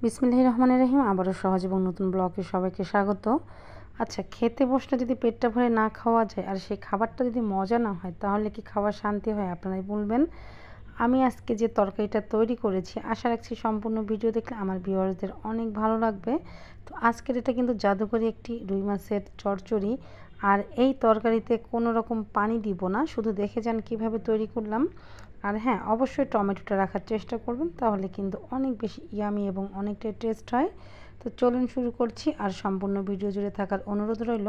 বিসমিল্লাহির রহমানির রহিম। আবারও সহজ এবং নতুন ব্লগে সবাইকে স্বাগত। আচ্ছা, খেতে বসলে যদি পেটটা ভরে না খাওয়া যায় আর সেই খাবারটা যদি মজা না হয় তাহলে কি খাওয়ার শান্তি হয়? আপনারাই বলবেন। আমি আজকে যে তরকারিটা তৈরি করেছি আশা রাখছি সম্পূর্ণ ভিডিও দেখলে আমার ভিউয়ার্সদের অনেক ভালো লাগবে। তো আজকের এটা কিন্তু জাদুকরি একটি রুই মাছের চচ্চড়ি। আর এই তরকারিতে কোনো রকম পানি দিব না, শুধু দেখে যান কীভাবে তৈরি করলাম। আর হ্যাঁ, অবশ্যই টমেটোটা রাখার চেষ্টা করবেন, তাহলে কিন্তু অনেক বেশি ইয়ামি এবং অনেকটাই টেস্ট হয়। তো চলুন শুরু করছি, আর সম্পূর্ণ ভিডিও জুড়ে থাকার অনুরোধ রইল।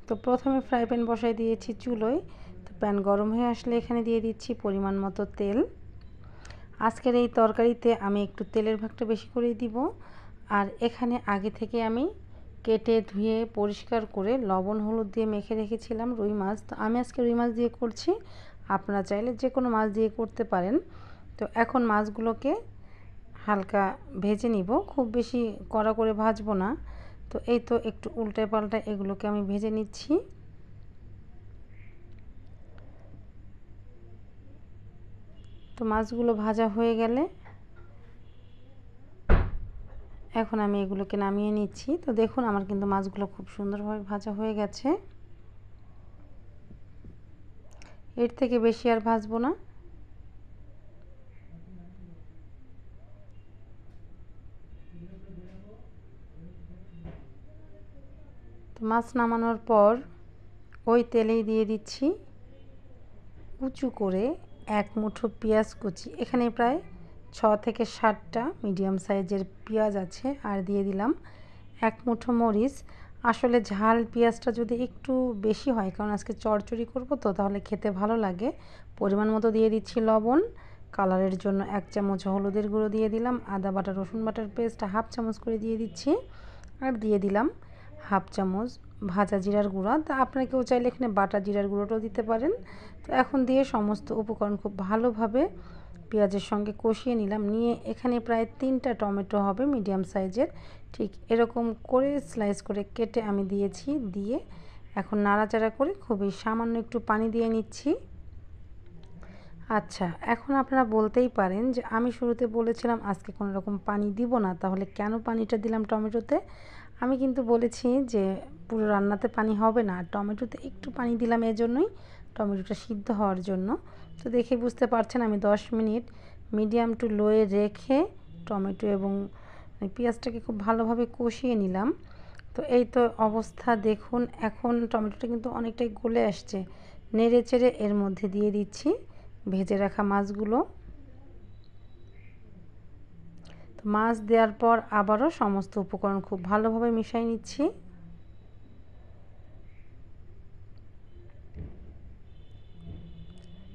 তো প্রথমে ফ্রাই প্যান বসাই দিয়েছি চুলোয়। তো প্যান গরম হয়ে আসলে এখানে দিয়ে দিচ্ছি পরিমাণ মতো তেল। আজকের এই তরকারিতে আমি একটু তেলের ভাগটা বেশি করেই দিব। আর এখানে আগে থেকে আমি কেটে ধুয়ে পরিষ্কার করে লবণ হলুদ দিয়ে মেখে রেখেছিলাম রুই মাছ। তো আমি আজকে রুই মাছ দিয়ে করছি, আপনারা চাইলে যে কোনো মাছ দিয়ে করতে পারেন। তো এখন মাছগুলোকে হালকা ভেজে নিব, খুব বেশি কড়া করে ভাজবো না। তো এই তো একটু উল্টে পাল্টা এগুলোকে আমি ভেজে নিচ্ছি। তো মাছগুলো ভাজা হয়ে গেলে এখন আমি এগুলোকে নামিয়ে নিচ্ছি। তো দেখুন আমার কিন্তু মাছগুলো খুব সুন্দরভাবে ভাজা হয়ে গেছে। এর থেকে বেশি আর ভাজবো না। তো মাছ নামানোর পর ওই তেলেই দিয়ে দিচ্ছি উঁচু করে এক মুঠো পেঁয়াজ কুচি। এখানে প্রায় 6 থেকে 7টা মিডিয়াম সাইজের পেঁয়াজ আছে। আর দিয়ে দিলাম এক মুঠো মরিচ। আসলে ঝাল পেঁয়াজটা যদি একটু বেশি হয়, কারণ আজকে চচ্চড়ি করব তো, তাহলে খেতে ভালো লাগে। পরিমাণ মতো দিয়ে দিচ্ছি লবণ। কালারের জন্য 1 চামচ হলুদের গুঁড়ো দিয়ে দিলাম। আদা বাটা রসুন বাটার পেস্ট হাফ চামচ করে দিয়ে দিচ্ছি। আর দিয়ে দিলাম হাফ চামচ ভাজা জিরার গুঁড়া। তা আপনারা কেউ চাইলে এখানে বাটা জিরার গুঁড়োটাও দিতে পারেন। তো এখন দিয়ে সমস্ত উপকরণ খুব ভালোভাবে পেঁয়াজের সঙ্গে কষিয়ে নিলাম। নিয়ে এখানে প্রায় 3টা টমেটো হবে মিডিয়াম সাইজের, ঠিক এরকম করে স্লাইস করে কেটে আমি দিয়েছি। দিয়ে এখন নাড়াচাড়া করে খুবই সামান্য একটু পানি দিয়ে নিচ্ছি। আচ্ছা, এখন আপনারা বলতেই পারেন যে আমি শুরুতে বলেছিলাম আজকে কোনো রকম পানি দিব না, তাহলে কেন পানিটা দিলাম টমেটোতে? আমি কিন্তু বলেছি যে পুরো রান্নাতে পানি হবে না, টমেটোতে একটু পানি দিলাম এজন্যই, টমেটোটা সিদ্ধ হওয়ার জন্য। তো দেখে বুঝতে পারছেন আমি 10 মিনিট মিডিয়াম টু লোয়ে রেখে টমেটো এবং পেঁয়াজটাকে খুব ভালোভাবে কষিয়ে নিলাম। তো এই তো অবস্থা দেখুন, এখন টমেটোটা কিন্তু অনেকটাই গলে আসছে। নেড়ে চেড়ে এর মধ্যে দিয়ে দিচ্ছি ভেজে রাখা মাছগুলো। তো মাছ দেওয়ার পর আবারও সমস্ত উপকরণ খুব ভালোভাবে মিশিয়ে নিচ্ছি।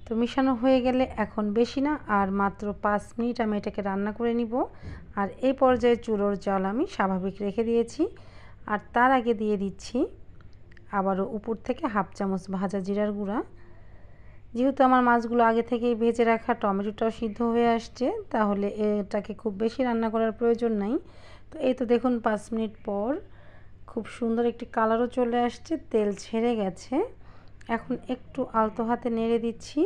তো মিশানো হয়ে গেলে এখন বেশি না, আর মাত্র 5 মিনিট আমি এটাকে রান্না করে নিব। আর এই পর্যায়ে চুলোর জাল আমি স্বাভাবিক রেখে দিয়েছি। আর তার আগে দিয়ে দিচ্ছি আবারও উপর থেকে হাফ চামচ ভাজা জিরার গুঁড়া। যেহেতু আমার মাছগুলো আগে থেকেই ভেজে রাখা, টমেটোটাও সিদ্ধ হয়ে আসছে, তাহলে এটাকে খুব বেশি রান্না করার প্রয়োজন নাই। তো এই তো দেখুন 5 মিনিট পর খুব সুন্দর একটি কালারও চলে আসছে, তেল ছেড়ে গেছে। এখন একটু আলতো হাতে নেড়ে দিচ্ছি।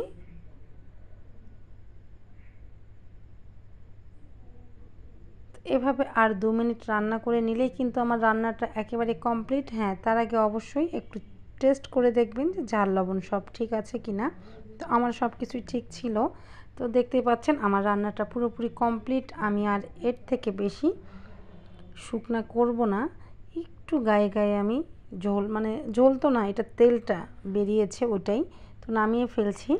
এভাবে আর 2 মিনিট রান্না করে নিলেই কিন্তু আমার রান্নাটা একেবারে কমপ্লিট। হ্যাঁ, তার আগে অবশ্যই একটু টেস্ট করে দেখবেন যে ঝাল লবণ সব ঠিক আছে কি না। তো আমার সব কিছুই ঠিক ছিল। তো দেখতেই পাচ্ছেন আমার রান্নাটা পুরোপুরি কমপ্লিট। আমি আর এর থেকে বেশি শুকনা করব না। একটু গায়ে গায়ে আমি ঝোল, মানে ঝোল তো না, এটা তেলটা বেরিয়েছে ওটাই। তো নামিয়ে ফেলছি।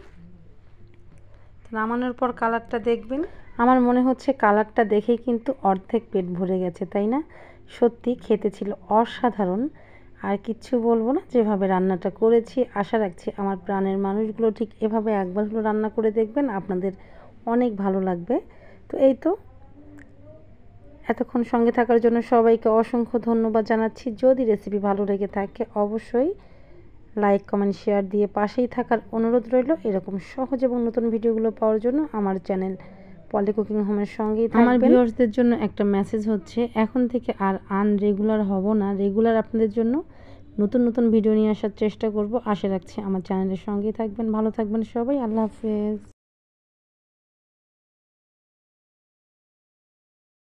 তো নামানোর পর কালারটা দেখবেন, আমার মনে হচ্ছে কালারটা দেখেই কিন্তু অর্ধেক পেট ভরে গেছে, তাই না? সত্যি খেতে ছিল অসাধারণ। আর কিচ্ছু বলবো না, যেভাবে রান্নাটা করেছি আশা রাখছি আমার প্রাণের মানুষগুলো ঠিক এভাবে একবার হলো রান্না করে দেখবেন, আপনাদের অনেক ভালো লাগবে। তো এই তো এতক্ষণ সঙ্গে থাকার জন্য সবাইকে অসংখ্য ধন্যবাদ জানাচ্ছি। যদি রেসিপি ভালো লেগে থাকে অবশ্যই লাইক কমেন্ট শেয়ার দিয়ে পাশেই থাকার অনুরোধ রইল। এরকম সহজ এবং নতুন ভিডিওগুলো পাওয়ার জন্য আমার চ্যানেল পলি কুকিং হোমের সঙ্গেই থাকবেন। আমার ভিউয়ার্সদের জন্য একটা মেসেজ হচ্ছে, এখন থেকে আর আনরেগুলার হব না, রেগুলার আপনাদের জন্য নতুন নতুন ভিডিও নিয়ে আসার চেষ্টা করব। আশা রাখছি আমার চ্যানেলের সঙ্গেই থাকবেন। ভালো থাকবেন সবাই। আল্লাহ হাফেজ।